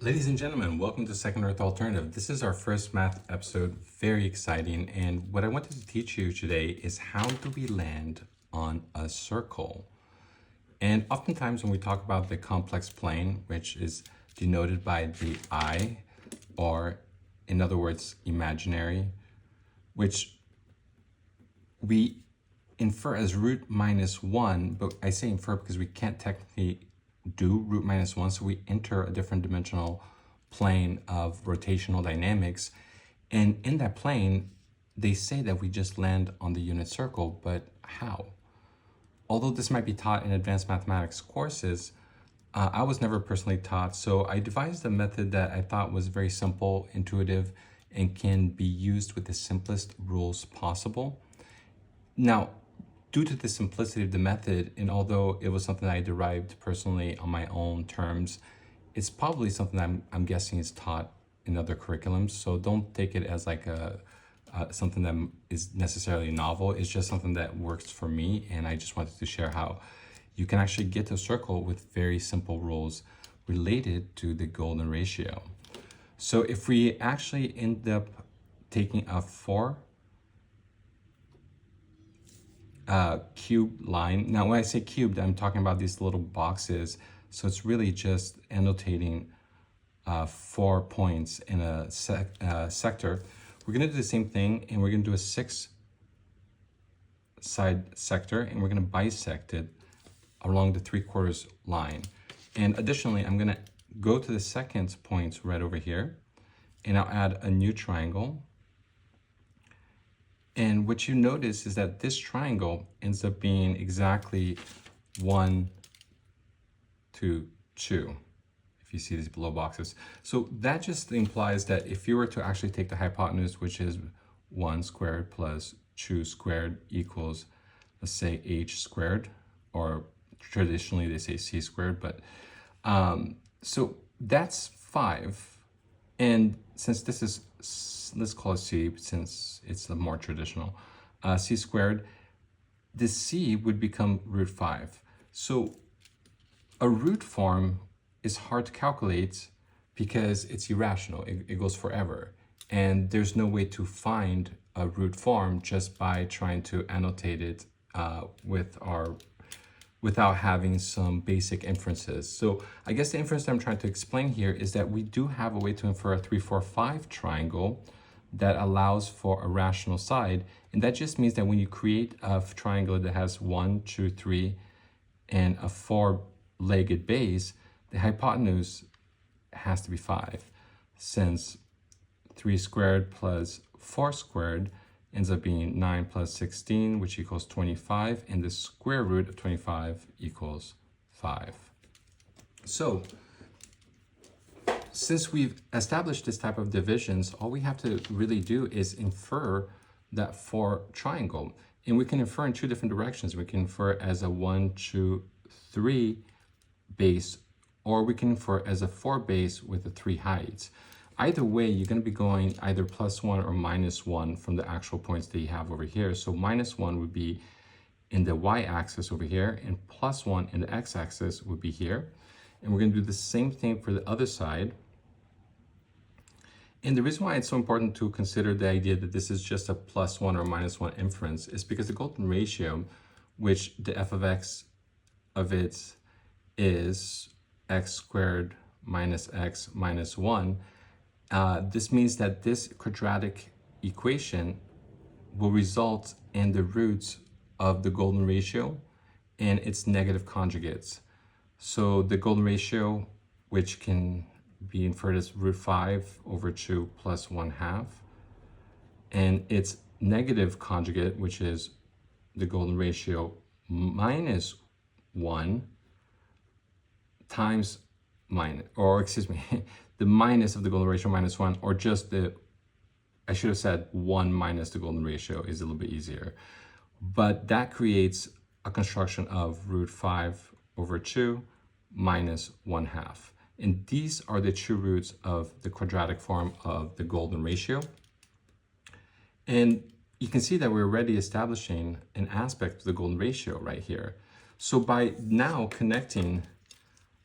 Ladies and gentlemen, welcome to Second Earth Alternative. This is our first math episode, very exciting. And what I wanted to teach you today is how do we land on a circle? And oftentimes when we talk about the complex plane, which is denoted by the I, or in other words, imaginary, which we infer as root minus 1, but I say infer because we can't technically do root minus 1, so we enter a different dimensional plane of rotational dynamics. And in that plane, they say that we just land on the unit circle, but how? Although this might be taught in advanced mathematics courses, I was never personally taught, so I devised a method that I thought was very simple, intuitive, and can be used with the simplest rules possible. Now, due to the simplicity of the method, and although it was something I derived personally on my own terms, it's probably something I'm guessing is taught in other curriculums. So don't take it as like something that is necessarily novel. It's just something that works for me, and I just wanted to share how you can actually get to a circle with very simple rules related to the golden ratio. So if we actually end up taking a 4 cube line. Now, when I say cubed, I'm talking about these little boxes. So it's really just annotating 4 points in a sector. We're going to do the same thing, and we're going to do a 6-side sector, and we're going to bisect it along the 3/4 line. And additionally, I'm going to go to the second point right over here, and I'll add a new triangle. And what you notice is that this triangle ends up being exactly 1, 2, 2, if you see these below boxes. So that just implies that if you were to actually take the hypotenuse, which is 1 squared plus 2 squared equals, let's say, h squared, or traditionally they say c squared, but so that's 5. And since this is, let's call it c, since it's the more traditional, c squared, this c would become root 5. So a root form is hard to calculate because it's irrational. It goes forever. And there's no way to find a root form just by trying to annotate it without having some basic inferences. So I guess the inference that I'm trying to explain here is that we do have a way to infer a 3, 4, 5 triangle that allows for a rational side. And that just means that when you create a triangle that has 1, 2, 3, and a 4-legged base, the hypotenuse has to be 5, since 3 squared plus 4 squared ends up being 9 plus 16, which equals 25, and the square root of 25 equals 5. So since we've established this type of divisions, all we have to really do is infer that 4 triangle. And we can infer in 2 different directions. We can infer as a 1, 2, 3 base, or we can infer as a 4 base with a 3 heights. Either way, you're going to be going either +1 or -1 from the actual points that you have over here. So -1 would be in the y-axis over here, and +1 in the x-axis would be here. And we're going to do the same thing for the other side. And the reason why it's so important to consider the idea that this is just a +1 or -1 inference is because the golden ratio, which the f of x of it is x squared minus x minus 1, this means that this quadratic equation will result in the roots of the golden ratio and its negative conjugates. So the golden ratio, which can be inferred as root 5 over 2 plus 1/2, and its negative conjugate, which is the golden ratio minus 1 times the minus of the golden ratio minus 1, or just I should have said 1 minus the golden ratio is a little bit easier. But that creates a construction of root 5 over 2 minus 1/2. And these are the 2 roots of the quadratic form of the golden ratio. And you can see that we're already establishing an aspect of the golden ratio right here. So by now connecting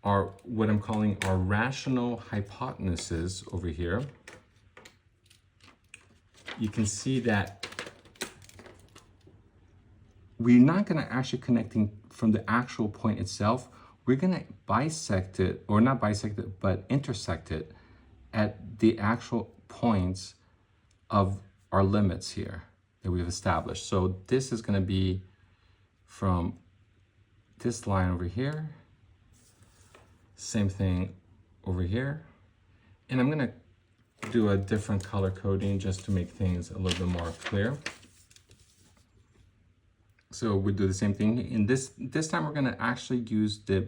our, what I'm calling our rational hypotenuses over here, you can see that we're not going to actually connecting from the actual point itself. We're going to bisect it, or not bisect it, but intersect it at the actual points of our limits here that we've established. So this is going to be from this line over here, same thing over here, and I'm going to do a different color coding just to make things a little bit more clear. So we do the same thing. In this time, we're going to actually use the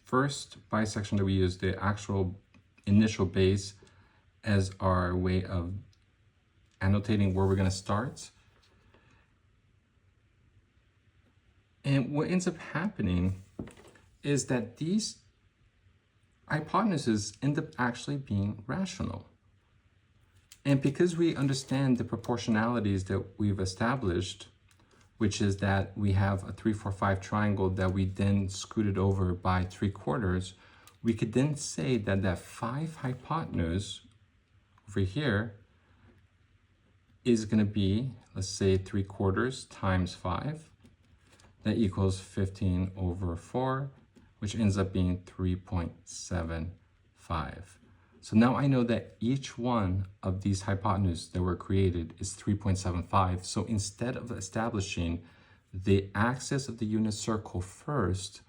first bisection that we use, the actual initial base, as our way of annotating where we're going to start. And what ends up happening is that these hypotenuses end up actually being rational. And because we understand the proportionalities that we've established, which is that we have a 3, 4, 5 triangle that we then scooted over by 3/4, we could then say that that 5 hypotenuse over here is going to be, let's say, 3/4 times 5. That equals 15/4, which ends up being 3.75. So now I know that each one of these hypotenuses that were created is 3.75. So instead of establishing the axis of the unit circle first,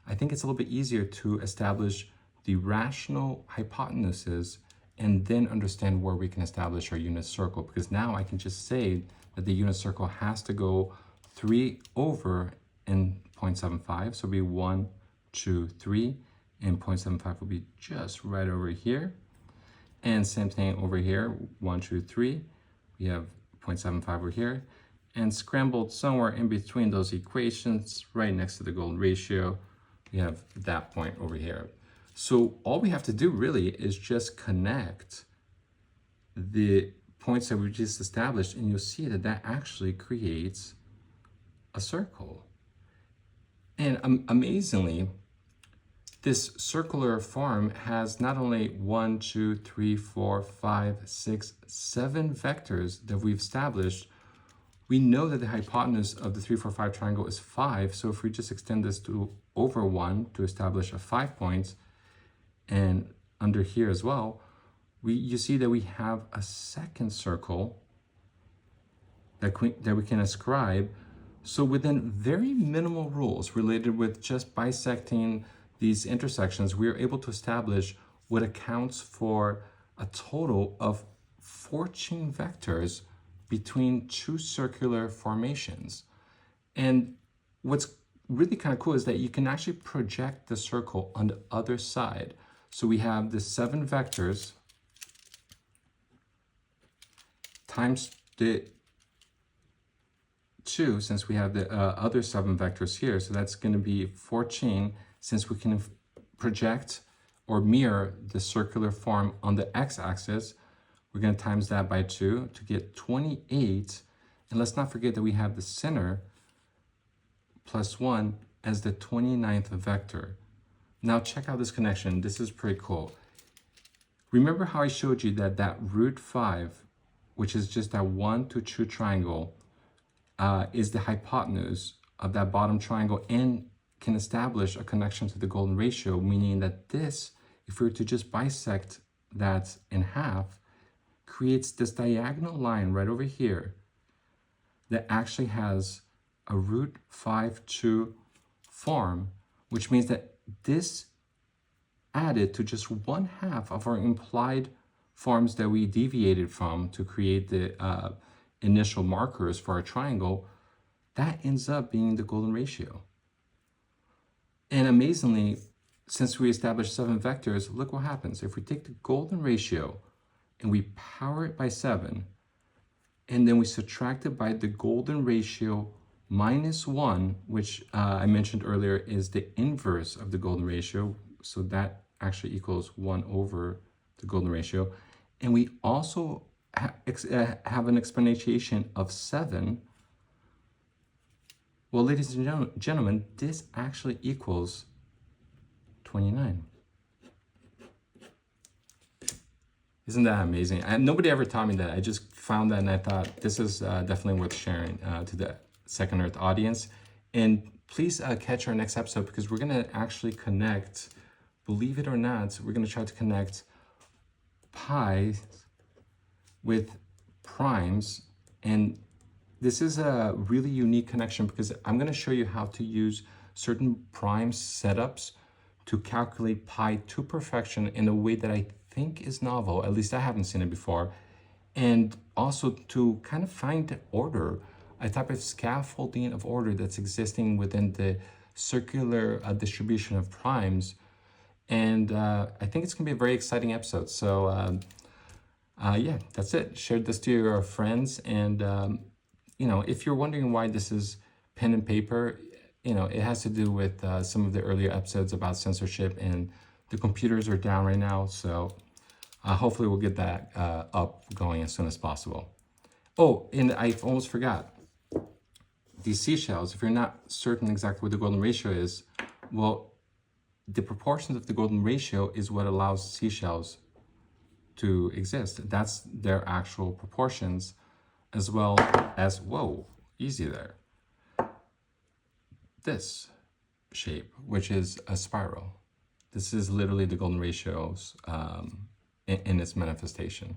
I think it's a little bit easier to establish the rational hypotenuses and then understand where we can establish our unit circle. Because now I can just say that the unit circle has to go 3 over in 0.75. So it'll be 1, 2, 3. And 0.75 will be just right over here. And same thing over here, 1, 2, 3. We have 0.75 over here. And scrambled somewhere in between those equations, right next to the golden ratio, we have that point over here. So all we have to do really is just connect the points that we just established, and you'll see that that actually creates a circle. And amazingly, this circular form has not only 1, 2, 3, 4, 5, 6, 7 vectors that we've established. We know that the hypotenuse of the 3, 4, 5 triangle is 5. So if we just extend this to over 1 to establish a 5 points, and under here as well, you see that we have a second circle that we can ascribe. So within very minimal rules related with just bisecting these intersections, we are able to establish what accounts for a total of 14 vectors between 2 circular formations. And what's really kind of cool is that you can actually project the circle on the other side. So we have the 7 vectors times the 2, since we have the other 7 vectors here. So that's going to be 14, since we can project or mirror the circular form on the x-axis. We're going to times that by 2 to get 28. And let's not forget that we have the center plus 1 as the 29th vector. Now check out this connection. This is pretty cool. Remember how I showed you that that root 5, which is just that 1 to 2 triangle, is the hypotenuse of that bottom triangle and can establish a connection to the golden ratio, meaning that this, if we were to just bisect that in half, creates this diagonal line right over here that actually has a root 5, 2 form, which means that this added to just 1/2 of our implied forms that we deviated from to create the initial markers for our triangle, that ends up being the golden ratio. And amazingly, since we established 7 vectors, look what happens. If we take the golden ratio and we power it by 7, and then we subtract it by the golden ratio minus 1, which I mentioned earlier is the inverse of the golden ratio. So that actually equals 1 over the golden ratio. And we also have an exponentiation of 7. Well, ladies and gentlemen, this actually equals 29. Isn't that amazing? And nobody ever taught me that. I just found that and I thought this is definitely worth sharing to the Second Earth audience. And please catch our next episode because we're going to actually connect, believe it or not, we're going to try to connect pi with primes. And this is a really unique connection because I'm going to show you how to use certain prime setups to calculate pi to perfection in a way that I think is novel. At least I haven't seen it before. And also to kind of find order, a type of scaffolding of order that's existing within the circular distribution of primes. And I think it's going to be a very exciting episode. So yeah, that's it. Share this to your friends. And, you know, if you're wondering why this is pen and paper, you know, it has to do with some of the earlier episodes about censorship, and the computers are down right now. So hopefully we'll get that up going as soon as possible. Oh, and I almost forgot. These seashells, if you're not certain exactly what the golden ratio is, well, the proportions of the golden ratio is what allows seashells to exist. That's their actual proportions, as well as, whoa, easy there, this shape, which is a spiral. This is literally the golden ratios in its manifestation.